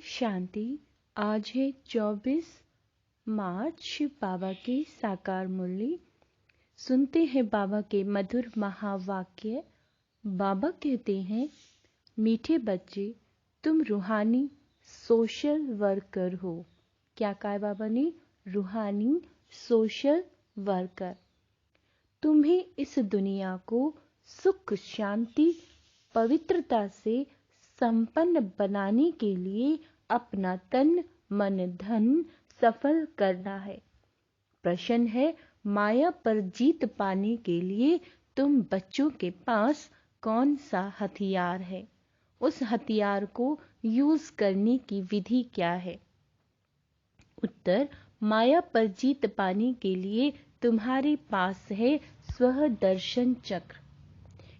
शांति। आज है 24 मार्च, शिव बाबा की साकार मुरली। सुनते हैं बाबा के मधुर महावाक्य। बाबा कहते हैं, मीठे बच्चे, तुम रूहानी सोशल वर्कर हो। क्या कहा बाबा ने? रूहानी सोशल वर्कर। तुम्हें इस दुनिया को सुख, शांति, पवित्रता से संपन्न बनाने के लिए अपना तन, मन, धन सफल करना है। प्रश्न है, माया पर जीत पाने के लिए तुम बच्चों के पास कौन सा हथियार है? उस हथियार को यूज करने की विधि क्या है? उत्तर, माया पर जीत पाने के लिए तुम्हारे पास है स्वदर्शन चक्र।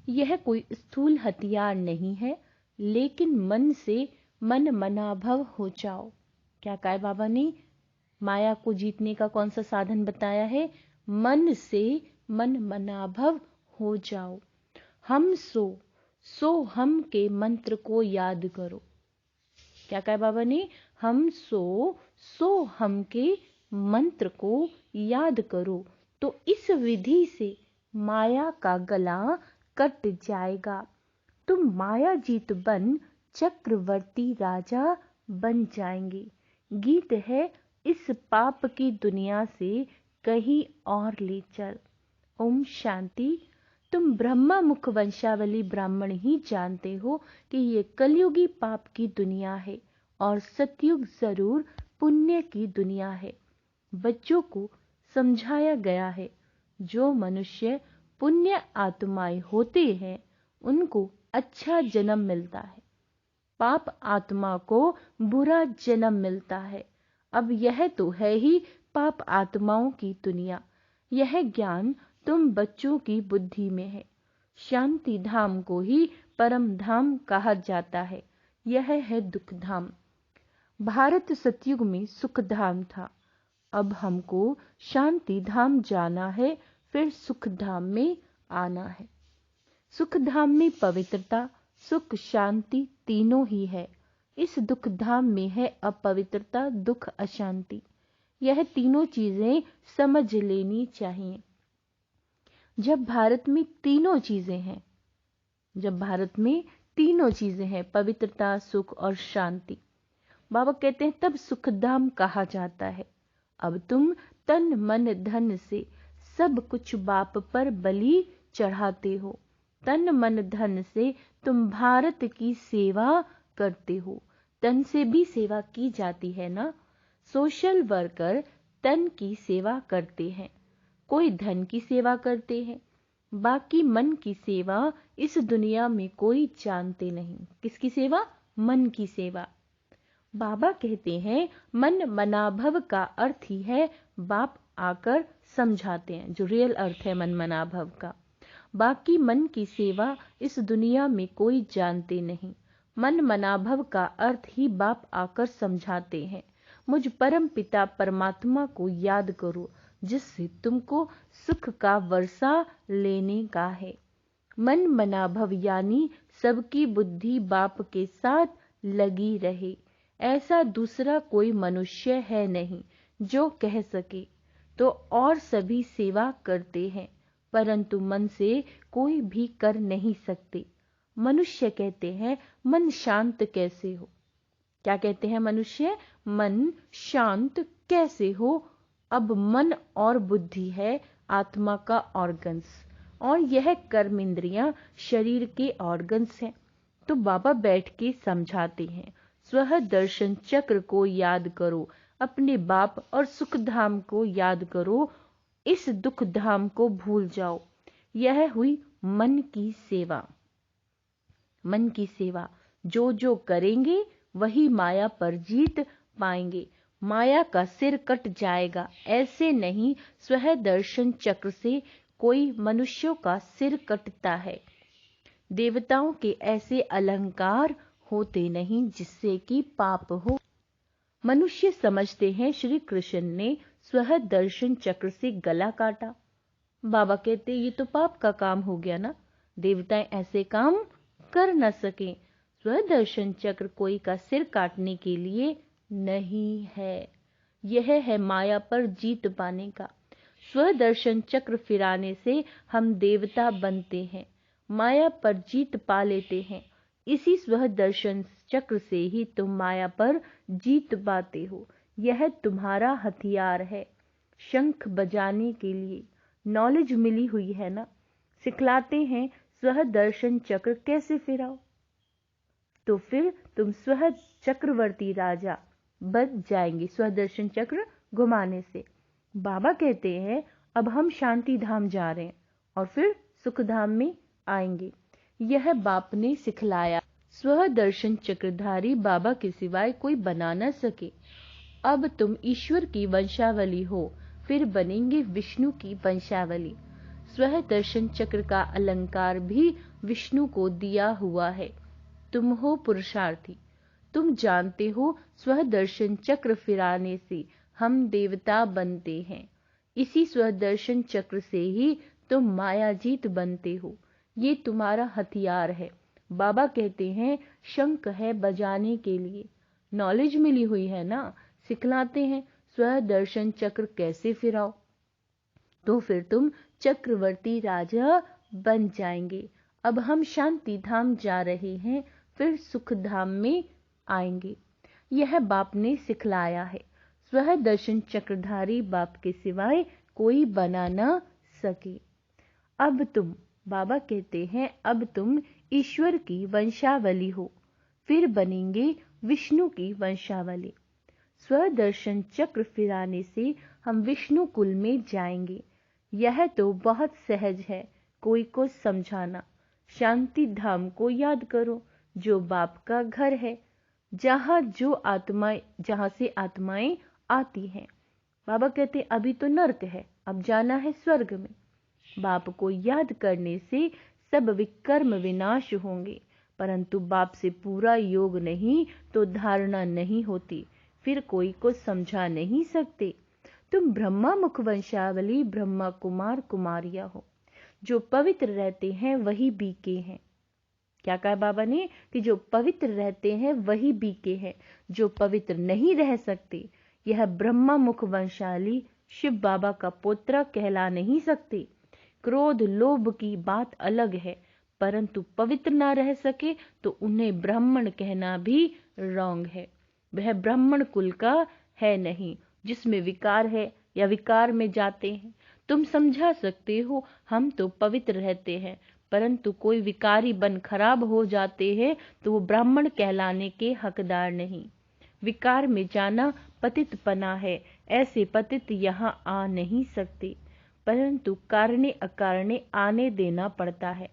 यह कोई स्थूल हथियार नहीं है, लेकिन मन से मन मनाभव हो जाओ। क्या कहा बाबा ने? माया को जीतने का कौन सा साधन बताया है? मन से मन मनाभव हो जाओ। हम सो हम के मंत्र को याद करो। क्या कहा बाबा ने? हम सो हम के मंत्र को याद करो, तो इस विधि से माया का गला कट जाएगा। तुम माया जीत बन चक्रवर्ती राजा बन जाएंगे। गीत है, इस पाप की दुनिया से कहीं और ले चल। ओम शांति। तुम ब्रह्मा मुख वंशावली ब्राह्मण ही जानते हो कि ये कलयुगी पाप की दुनिया है और सतयुग जरूर पुण्य की दुनिया है। बच्चों को समझाया गया है, जो मनुष्य पुण्य आत्माएं होते हैं उनको अच्छा जन्म मिलता है, पाप आत्मा को बुरा जन्म मिलता है। अब यह तो है ही पाप आत्माओं की दुनिया। यह ज्ञान तुम बच्चों की बुद्धि में है। शांति धाम को ही परम धाम कहा जाता है। यह है दुख धाम। भारत सतयुग में सुख धाम था। अब हमको शांति धाम जाना है, फिर सुख धाम में आना है। सुख धाम में पवित्रता, सुख, शांति तीनों ही है। इस दुख धाम में है अपवित्रता, दुख, अशांति। यह तीनों चीजें समझ लेनी चाहिए। जब भारत में तीनों चीजें हैं, पवित्रता, सुख और शांति, बाबा कहते हैं तब सुख धाम कहा जाता है। अब तुम तन, मन, धन से सब कुछ बाप पर बलि चढ़ाते हो। तन, मन, धन से तुम भारत की सेवा करते हो। तन से भी सेवा की जाती है ना। सोशल वर्कर तन की सेवा करते हैं, कोई धन की सेवा करते हैं, बाकी मन की सेवा इस दुनिया में कोई जानते नहीं। किसकी सेवा? मन की सेवा। बाबा कहते हैं, मन मनाभव का अर्थ ही है बाप आकर समझाते हैं, जो रियल अर्थ है मन मनाभव का। बाकी मन की सेवा इस दुनिया में कोई जानते नहीं। मन मनाभव का अर्थ ही बाप आकर समझाते हैं। मुझ परम पिता परमात्मा को याद करो, जिससे तुमको सुख का वर्षा लेने का है। मन मनाभव यानी सबकी बुद्धि बाप के साथ लगी रहे। ऐसा दूसरा कोई मनुष्य है नहीं जो कह सके। तो और सभी सेवा करते हैं, परंतु मन से कोई भी कर नहीं सकते। मनुष्य कहते हैं, मन शांत कैसे हो? क्या कहते हैं मनुष्य? मन शांत कैसे हो? अब मन और बुद्धि है आत्मा का ऑर्गन्स, और यह कर्म इंद्रियां शरीर के ऑर्गन्स हैं। तो बाबा बैठ के समझाते हैं, स्व दर्शन चक्र को याद करो, अपने बाप और सुख धाम को याद करो, इस दुख धाम को भूल जाओ। यह हुई मन की सेवा। मन की सेवा जो करेंगे वही माया पर जीत पाएंगे। माया का सिर कट जाएगा, ऐसे नहीं स्व दर्शन चक्र से कोई मनुष्यों का सिर कटता है। देवताओं के ऐसे अलंकार होते नहीं जिससे कि पाप हो। मनुष्य समझते हैं श्री कृष्ण ने स्व दर्शन चक्र से गला काटा। बाबा कहते ये तो पाप का काम हो गया ना, देवताएं ऐसे काम कर न सके। स्वदर्शन चक्र कोई का सिर काटने के लिए नहीं है, यह है माया पर जीत पाने का। स्वदर्शन चक्र फिराने से हम देवता बनते हैं, माया पर जीत पा लेते हैं। इसी स्वदर्शन चक्र से ही तुम माया पर जीत पाते हो। यह तुम्हारा हथियार है शंख बजाने के लिए। नॉलेज मिली हुई है ना, सिखलाते हैं स्वदर्शन चक्र कैसे फिराओ, तो फिर तुम स्व चक्रवर्ती राजा बन जाएंगे स्वदर्शन चक्र घुमाने से। बाबा कहते हैं अब हम शांति धाम जा रहे हैं और फिर सुख धाम में आएंगे। यह बाप ने सिखलाया। स्वदर्शन चक्रधारी बाबा के सिवाय कोई बना न सके। अब तुम ईश्वर की वंशावली हो, फिर बनेंगे विष्णु की वंशावली। स्वदर्शन चक्र का अलंकार भी विष्णु को दिया हुआ है। तुम हो पुरुषार्थी, तुम जानते हो स्वदर्शन चक्र फिराने से हम देवता बनते हैं। इसी स्वदर्शन चक्र से ही तुम मायाजीत बनते हो। ये तुम्हारा हथियार है। बाबा कहते हैं शंख है बजाने के लिए। नॉलेज मिली हुई है ना, सिखलाते हैं स्वदर्शन चक्र कैसे फिराओ, तो फिर तुम चक्रवर्ती राजा बन जाएंगे। अब हम शांति धाम जा रहे हैं, फिर सुख धाम में आएंगे। यह बाप ने सिखलाया है। स्वदर्शन चक्रधारी बाप के सिवाय कोई बना न सके। अब तुम, बाबा कहते हैं अब तुम ईश्वर की वंशावली हो, फिर बनेंगे विष्णु की वंशावली। स्वदर्शन चक्र फिराने से हम विष्णु कुल में जाएंगे। यह तो बहुत सहज है कोई को समझाना। शांति धाम को याद करो जो बाप का घर है, जहां से आत्माएं आती हैं। बाबा कहते अभी तो नर्क है, अब जाना है स्वर्ग में। बाप को याद करने से सब विकर्म विनाश होंगे, परंतु बाप से पूरा योग नहीं तो धारणा नहीं होती, फिर कोई को समझा नहीं सकते। तुम ब्रह्मा मुख वंशावली ब्रह्मा कुमार कुमारिया हो। जो पवित्र रहते हैं वही बीके हैं। क्या कहा बाबा ने कि जो पवित्र रहते हैं वही बीके हैं, जो पवित्र नहीं रह सकते यह ब्रह्मा मुख वंशाली शिव बाबा का पुत्र कहला नहीं सकते। क्रोध लोभ की बात अलग है, परंतु पवित्र ना रह सके तो उन्हें ब्राह्मण कहना भी रॉन्ग है। वह ब्राह्मण कुल का है नहीं जिसमें विकार है या विकार में जाते हैं। तुम समझा सकते हो हम तो पवित्र रहते हैं, परंतु कोई विकारी बन खराब हो जाते हैं तो वो ब्राह्मण कहलाने के हकदार नहीं। विकार में जाना पतितपना है, ऐसे पतित यहाँ आ नहीं सकते, परंतु कारणे अकारणे आने देना पड़ता है।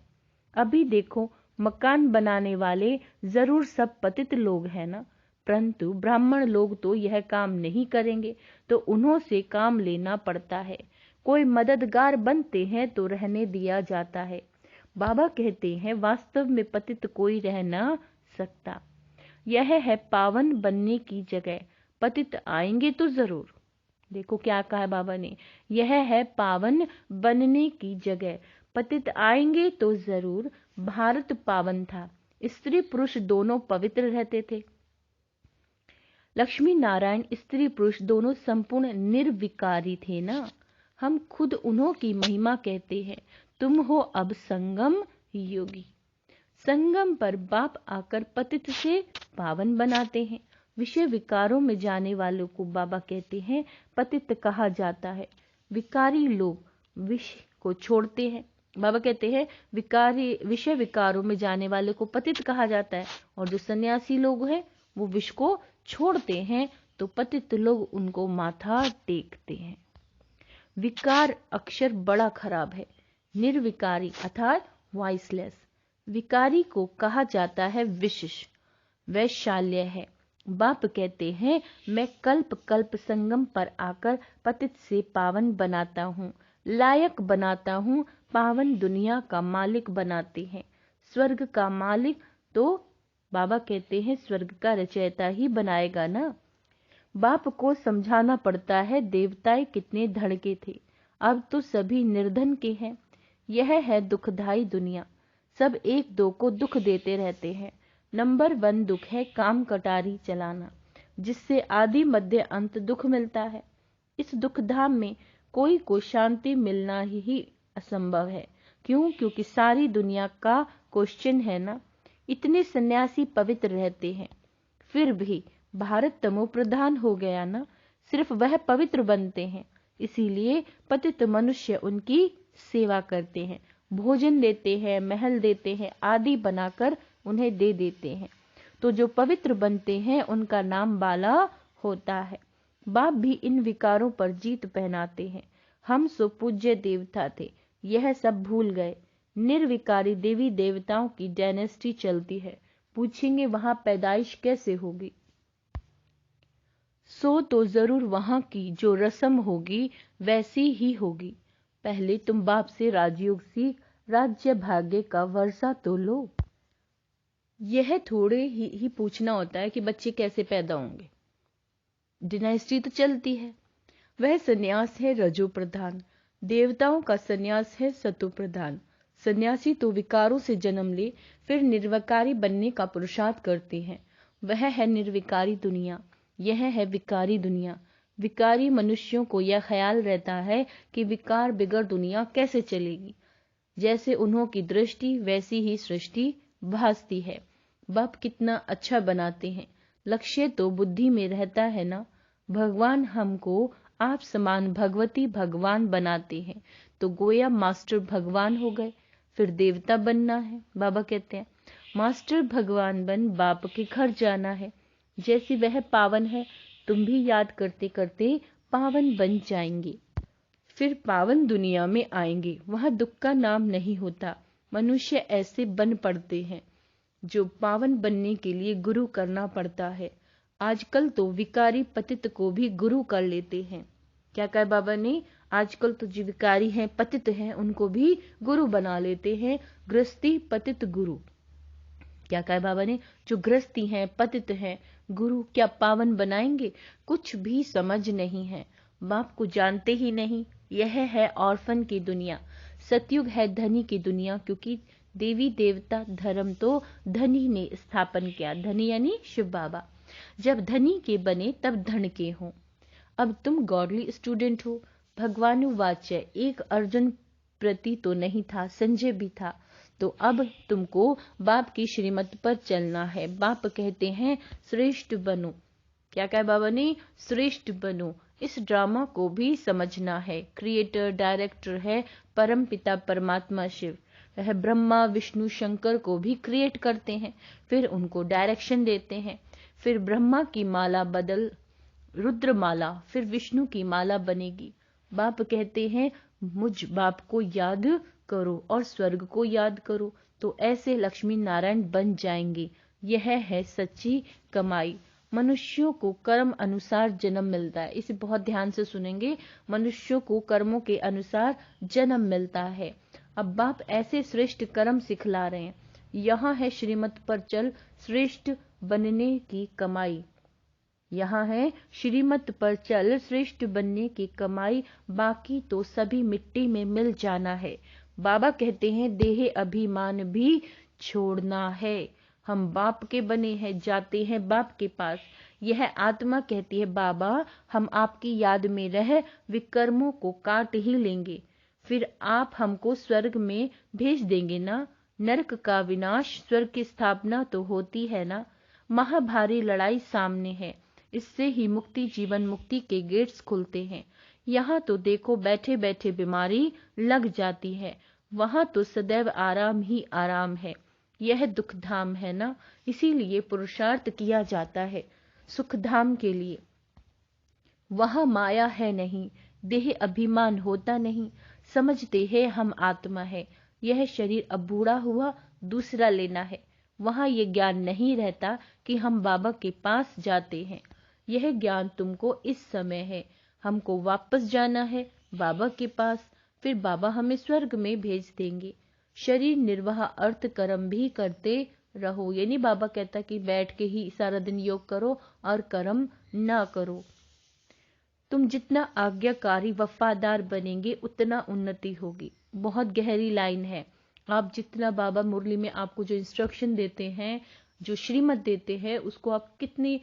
अभी देखो मकान बनाने वाले जरूर सब पतित लोग हैं ना, परंतु ब्राह्मण लोग तो यह काम नहीं करेंगे तो उन्हों से काम लेना पड़ता है। कोई मददगार बनते हैं तो रहने दिया जाता है। बाबा कहते हैं वास्तव में पतित कोई रह ना सकता। यह है पावन बनने की जगह, पतित आएंगे तो जरूर। देखो क्या कहा बाबा ने, यह है पावन बनने की जगह, पतित आएंगे तो जरूर। भारत पावन था, स्त्री पुरुष दोनों पवित्र रहते थे। लक्ष्मी नारायण स्त्री पुरुष दोनों संपूर्ण निर्विकारी थे ना। हम खुद उन्हों की महिमा कहते हैं। तुम हो अब संगम योगी। संगम पर बाप आकर पतित से पावन बनाते हैं। विषय विकारों में जाने वालों को बाबा कहते हैं पतित कहा जाता है। विकारी लोग विषय को छोड़ते हैं। बाबा कहते हैं विषय विकारों में जाने वाले को पतित कहा जाता है, और जो सन्यासी लोग हैं वो विष को छोड़ते हैं तो पतित लोग उनको माथा टेकते हैं। विकार अक्षर बड़ा खराब है। निर्विकारी अर्थात वॉइसलेस। विकारी को कहा जाता है विशिष्ट, वैशाल्य है। बाप कहते हैं मैं कल्प कल्प संगम पर आकर पतित से पावन बनाता हूँ, लायक बनाता हूँ, पावन दुनिया का मालिक बनाते हैं। स्वर्ग का मालिक तो बाबा कहते हैं स्वर्ग का रचयिता ही बनाएगा ना। बाप को समझाना पड़ता है देवताएं कितने धड़के थे, अब तो सभी निर्धन के हैं। यह है दुखदाई दुनिया, सब एक दो को दुख देते रहते हैं। नंबर 1 दुख है काम कटारी चलाना, जिससे आदि मध्य अंत दुख मिलता है। इस दुख धाम में कोई को शांति मिलना ही असंभव है। क्यों? क्योंकि सारी दुनिया का क्वेश्चन है ना। इतने सन्यासी पवित्र रहते हैं, फिर भी भारत तमो प्रधान हो गया ना। सिर्फ वह पवित्र बनते हैं, इसीलिए पतित मनुष्य उनकी सेवा करते हैं, भोजन देते हैं, महल देते हैं, आदि बनाकर उन्हें दे देते हैं। तो जो पवित्र बनते हैं उनका नाम बाला होता है। बाप भी इन विकारों पर जीत पहनाते हैं। हम सो पूज्य देवता थे, यह सब भूल गए। निर्विकारी देवी देवताओं की डायनेस्टी चलती है। पूछेंगे वहां पैदाइश कैसे होगी? सो तो जरूर वहां की जो रस्म होगी वैसी ही होगी। पहले तुम बाप से राजयोग सीख, राज्य भाग्य का वर्षा तो लो। यह थोड़े ही पूछना होता है कि बच्चे कैसे पैदा होंगे, डिनाइस्टी तो चलती है। वह सन्यास है रजो प्रधान, देवताओं का सन्यास है सतो प्रधान। सन्यासी तो विकारों से जन्म ले फिर निर्विकारी बनने का पुरुषार्थ करते हैं। वह है निर्विकारी दुनिया, यह है विकारी दुनिया। विकारी मनुष्यों को यह ख्याल रहता है कि विकार बिगड़ दुनिया कैसे चलेगी। जैसे उन्हों की दृष्टि वैसी ही सृष्टि भासती है। बाप कितना अच्छा बनाते हैं। लक्ष्य तो बुद्धि में रहता है ना। भगवान हमको आप समान भगवती भगवान बनाते हैं, तो गोया मास्टर भगवान हो गए। फिर देवता बनना है। बाबा कहते हैं मास्टर भगवान बन बाप के घर जाना है। जैसी वह पावन है, तुम भी याद करते करते पावन बन जाएंगे। फिर पावन दुनिया में आएंगे, वहां दुख का नाम नहीं होता। मनुष्य ऐसे बन पड़ते हैं जो पावन बनने के लिए गुरु करना पड़ता है। आजकल तो विकारी पतित को भी गुरु कर लेते हैं। क्या कहा बाबा ने? आजकल तो जो विकारी हैं, पतित हैं, उनको भी गुरु बना लेते हैं। गृहस्थी पतित गुरु। क्या कहा बाबा ने? जो गृहस्थी हैं, पतित हैं, गुरु क्या पावन बनाएंगे? कुछ भी समझ नहीं है। बाप को जानते ही नहीं। यह है ऑर्फन की दुनिया। सतयुग है धनी की दुनिया, क्योंकि देवी देवता धर्म तो धनी ने स्थापन किया। धनी यानी शिव बाबा। जब धनी के बने तब धन के हो। अब तुम गॉडली स्टूडेंट हो। भगवानुवाच्य एक अर्जुन प्रति तो नहीं था, संजय भी था। तो अब तुमको बाप की श्रीमत पर चलना है। बाप कहते हैं श्रेष्ठ बनो। क्या कहा बाबा ने? श्रेष्ठ बनो। इस ड्रामा को भी समझना है। क्रिएटर डायरेक्टर है परम पिता परमात्मा शिव। वह ब्रह्मा विष्णु शंकर को भी क्रिएट करते हैं, फिर उनको डायरेक्शन देते हैं। फिर ब्रह्मा की माला बदल रुद्र माला, फिर विष्णु की माला बनेगी। बाप कहते हैं मुझ बाप को याद करो और स्वर्ग को याद करो, तो ऐसे लक्ष्मी नारायण बन जाएंगे। यह है सच्ची कमाई। मनुष्यों को कर्म अनुसार जन्म मिलता है। इसे बहुत ध्यान से सुनेंगे। मनुष्यों को कर्मों के अनुसार जन्म मिलता है। अब बाप ऐसे श्रेष्ठ कर्म सिखला रहे हैं। यहाँ है श्रीमत पर चल श्रेष्ठ बनने की कमाई। यहाँ है श्रीमत पर चल श्रेष्ठ बनने की कमाई, बाकी तो सभी मिट्टी में मिल जाना है। बाबा कहते हैं देह अभिमान भी छोड़ना है। हम बाप के बने हैं, जाते हैं बाप के पास। यह आत्मा कहती है बाबा हम आपकी याद में रह विकर्मों को काट ही लेंगे, फिर आप हमको स्वर्ग में भेज देंगे ना। नरक का विनाश, स्वर्ग की स्थापना तो होती है ना। महाभारी लड़ाई सामने है, इससे ही मुक्ति जीवन मुक्ति के गेट्स खुलते हैं। यहाँ तो देखो बैठे बैठे बीमारी लग जाती है, वहां तो सदैव आराम ही आराम है। यह दुख धाम है ना, इसीलिए पुरुषार्थ किया जाता है सुख धाम के लिए। वहां माया है नहीं, देह अभिमान होता नहीं। समझते हैं हम आत्मा है, यह शरीर अब बूढ़ा हुआ, दूसरा लेना है। वहां ये ज्ञान नहीं रहता कि हम बाबा के पास जाते हैं। यह ज्ञान तुमको इस समय है। हमको वापस जाना है बाबा के पास, फिर बाबा हमें स्वर्ग में भेज देंगे। शरीर निर्वाह अर्थ कर्म भी करते रहो। यानी बाबा कहता कि बैठ के ही सारा दिन योग करो और कर्म ना करो। तुम जितना आज्ञाकारी वफादार बनेंगे उतना उन्नति होगी। बहुत गहरी लाइन है। आप जितना बाबा मुरली में आपको जो इंस्ट्रक्शन देते हैं, जो श्रीमत देते हैं उसको आप कितने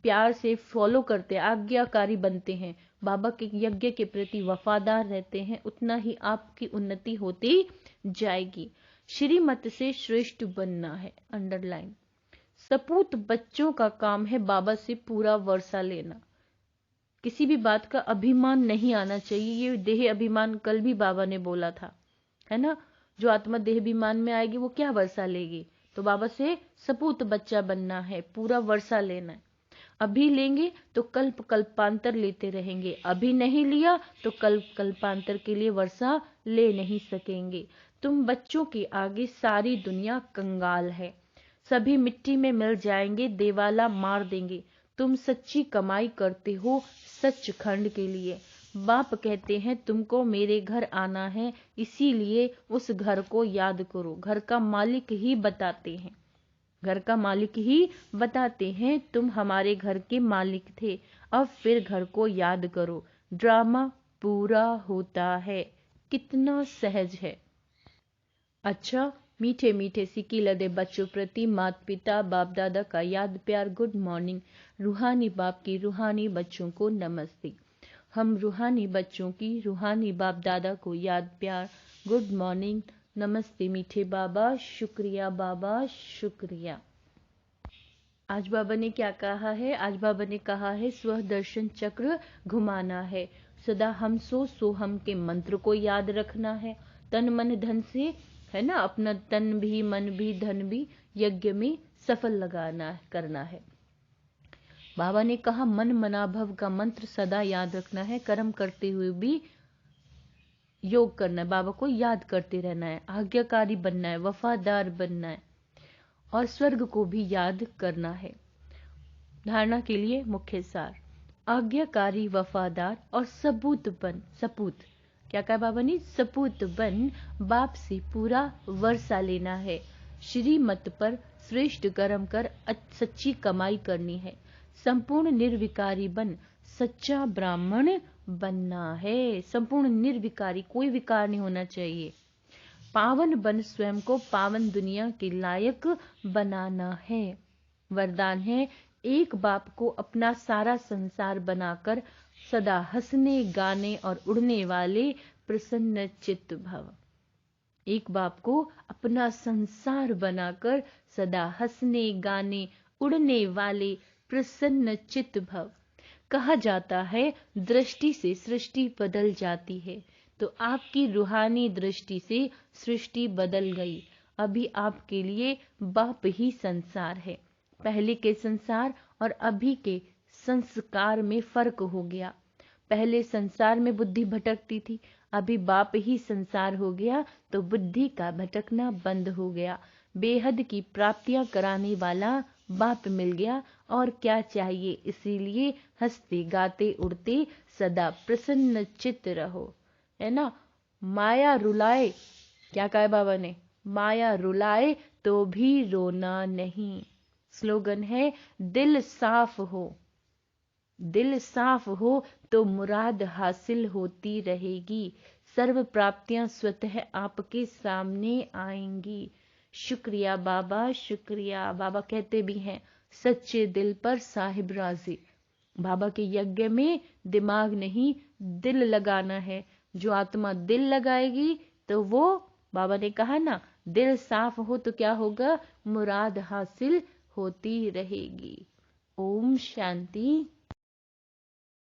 प्यार से फॉलो करते हैं, आज्ञाकारी बनते हैं, बाबा के यज्ञ के प्रति वफादार रहते हैं, उतना ही आपकी उन्नति होती जाएगी। श्रीमत से श्रेष्ठ बनना है, अंडरलाइन। सपूत बच्चों का काम है बाबा से पूरा वर्षा लेना। किसी भी बात का अभिमान नहीं आना चाहिए। ये देह अभिमान कल भी बाबा ने बोला था, है ना। जो आत्मा देह अभिमान में आएगी वो क्या वर्षा लेगी। तो बाबा से सपूत बच्चा बनना है, पूरा वर्षा लेना है। अभी लेंगे तो कल्प कल्पांतर लेते रहेंगे, अभी नहीं लिया तो कल्प कल्पांतर के लिए वर्षा ले नहीं सकेंगे। तुम बच्चों के आगे सारी दुनिया कंगाल है, सभी मिट्टी में मिल जाएंगे, देवाला मार देंगे। तुम सच्ची कमाई करते हो सचखंड के लिए। बाप कहते हैं तुमको मेरे घर आना है, इसीलिए उस घर को याद करो। घर का मालिक ही बताते हैं, घर का मालिक ही बताते हैं तुम हमारे घर के मालिक थे, अब फिर घर को याद करो। ड्रामा पूरा होता है, कितना सहज है। अच्छा, मीठे मीठे सिक्की लदे बच्चों प्रति माता पिता बाप दादा का याद प्यार गुड मॉर्निंग। रूहानी बाप की रूहानी बच्चों को नमस्ते। हम रूहानी बच्चों की रूहानी बाप दादा को याद प्यार गुड मॉर्निंग, नमस्ते मीठे बाबा, शुक्रिया बाबा, शुक्रिया। आज बाबा ने क्या कहा है। आज बाबा ने कहा है स्व दर्शन चक्र घुमाना है, सदा हम सो हम के मंत्र को याद रखना है, तन मन धन से, है ना, अपना तन भी मन भी धन भी यज्ञ में सफल लगाना करना है। बाबा ने कहा मन मनाभव का मंत्र सदा याद रखना है, कर्म करते हुए भी योग करना है, बाबा को याद करते रहना है, आज्ञाकारी बनना है, वफादार बनना है और स्वर्ग को भी याद करना है। धारणा के लिए मुख्य सार, आज्ञाकारी, वफादार और सबूत बन। सपूत क्या कहा बाबा ने, सपूत बन बाप से पूरा वर्षा लेना है। श्रीमत पर श्रेष्ठ कर्म कर सच्ची कमाई करनी है। संपूर्ण निर्विकारी बन सच्चा ब्राह्मण बनना है। संपूर्ण निर्विकारी, कोई विकार नहीं होना चाहिए। पावन बन स्वयं को पावन दुनिया के लायक बनाना है। वरदान है एक बाप को अपना सारा संसार बनाकर सदा हंसने गाने और उड़ने वाले प्रसन्न चित्त भव। एक बाप को अपना संसार बनाकर सदा हंसने गाने उड़ने वाले प्रसन्न चित्त भव। कहा जाता है दृष्टि से सृष्टि बदल जाती है, तो आपकी रूहानी दृष्टि से सृष्टि बदल गई। अभी आपके लिए बाप ही संसार है। पहले के संसार और अभी के संस्कार में फर्क हो गया। पहले संसार में बुद्धि भटकती थी, अभी बाप ही संसार हो गया तो बुद्धि का भटकना बंद हो गया। बेहद की प्राप्तियां कराने वाला बाप मिल गया, और क्या चाहिए। इसीलिए हंसते गाते उड़ते सदा प्रसन्न चित्त रहो, है ना। माया रुलाए, क्या कहा बाबा ने, माया रुलाए तो भी रोना नहीं। स्लोगन है दिल साफ हो, दिल साफ हो तो मुराद हासिल होती रहेगी। सर्व प्राप्तियां स्वतः आपके सामने आएंगी। शुक्रिया बाबा, शुक्रिया। बाबा कहते भी हैं सच्चे दिल पर साहिब राजी। बाबा के यज्ञ में दिमाग नहीं दिल लगाना है। जो आत्मा दिल लगाएगी तो वो, बाबा ने कहा ना, दिल साफ हो तो क्या होगा, मुराद हासिल होती रहेगी। ओम शांति।